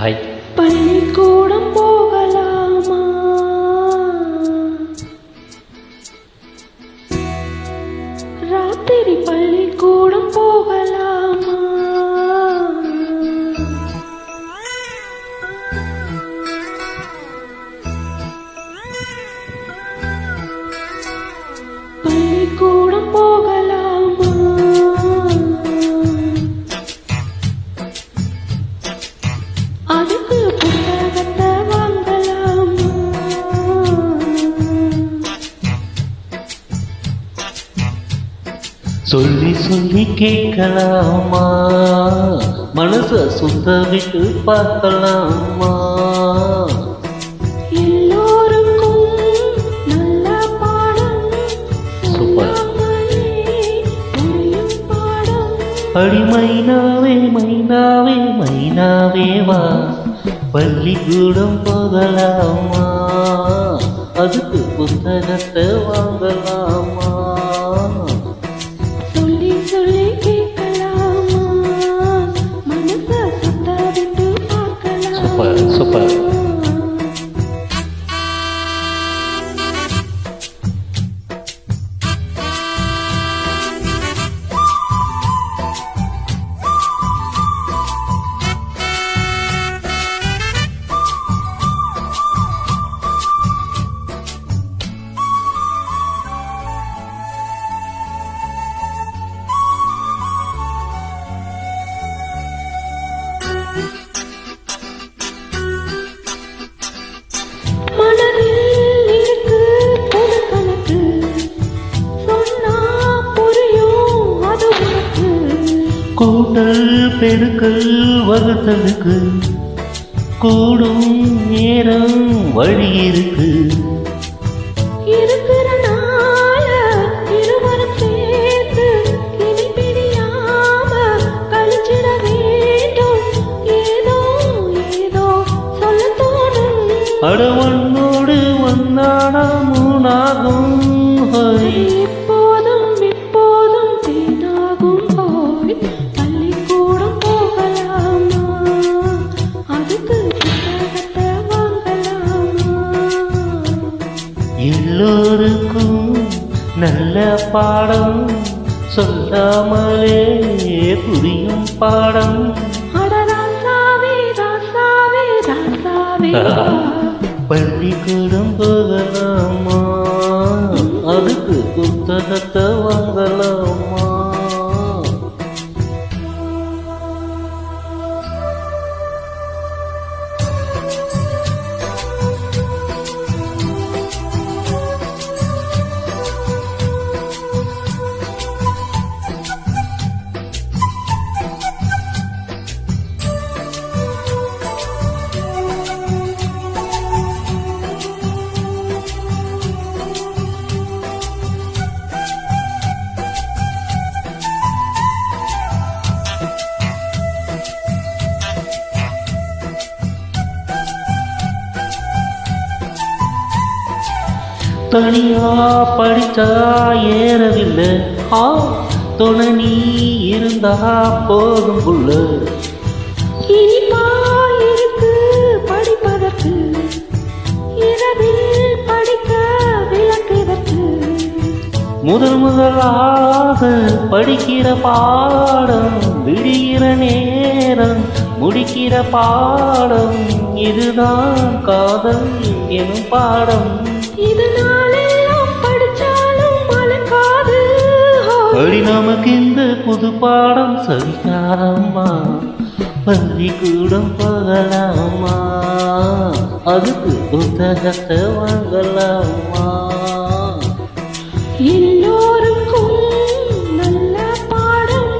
Hi. பள்ளிக்கூடம் போகலாமா? ராத்திரி பள்ளிக்கூடம் போகலாமா? பள்ளிக்கூடம் போகலாமா? அதுக்கு புத்தகத்தை வாங்கலாமா? சொல்லி சொல்லி கேட்கலாமா? மனச சுத்த விட்டு பார்க்கலாமா? எல்லோருக்கும் நல்ல பாடம் சொல்லாமலே புரியும் பாடம். அடி மைனாவே மைனாவே மைனாவே வா, பள்ளிக்கூடம் போகலாமா? அதுக்கு புத்தகத்தை வாங்கலாமா? சொல்லி சொல்லி கேட்கலாமா? மனச சுத்த விட்டு சூப்பர் சூப்பர். பார்க்கலாமா? மனதில் இருக்கு புது கணக்கு, சொன்னா புரியும் அது உனக்கு. கூட்டல் பெருக்கல் வகுத்தலுக்கு கூடும் நேரம் வழி இருக்கு. இருக்கிற நாள இருவரும் சேர்ந்து இனி பிரியாம கழிச்சிட வேண்டும். ஏதோ ஏதோ சொல்ல தோணும். அட ஒன்னோடு ஒன்னானா மூணாகும். ஹோய். இப்போதும் இப்போதும் வீணாகும். போய் பள்ளிக்கூடம் போகலாமா? அதுக்கு புத்தகத்தை வாங்கலாமா? எல்லோருக்கும் நல்ல பாடம் சொல்லாமலே புரியும் பாடம். அட ராசாவே ராசாவே ராசாவே வா. பள்ளிக்கூடம் போகலாமா? அதுக்கு புத்தகத்தை வாங்கலாமா? தனியா படிச்சா ஏறவில்லை, துணை நீ இருந்தா போதும் புள்ள. இனிப்பா இருக்கு படிப்பதற்கு, இரவில் படிக்க விளக்குதற்கு. முதலாக படிக்கிற பாடம், விடுகிற நேரம் முடிக்கிற பாடம். இதுதான் காதல் எனும் பாடம். இது நாளெல்லாம் படிச்சாலும் மலக்காது. அடி நமக்கு இந்த புது பாடம் சரியாரம்மா? பள்ளிக்கூடம் போகலாமா? அதுக்கு புத்தகத்தை வாங்கலாமா? எல்லோருக்கும் நல்ல பாடம்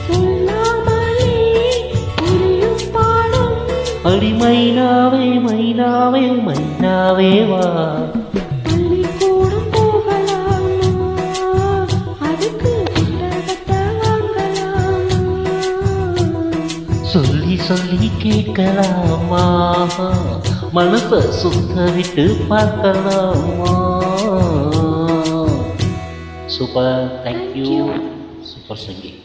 சொல்லாமலே புரியும் பாடம். அடி மைனாவே மைனாவே மைனாவே வா, பள்ளிக்கூடம் போகலாமா? அதுக்கு புத்தகத்தை வாங்கலாமா? சொல்லி சொல்லி கேட்கலாமா? மனச சுத்த விட்டு பார்க்கலாமா? Super, thank you. Super singing.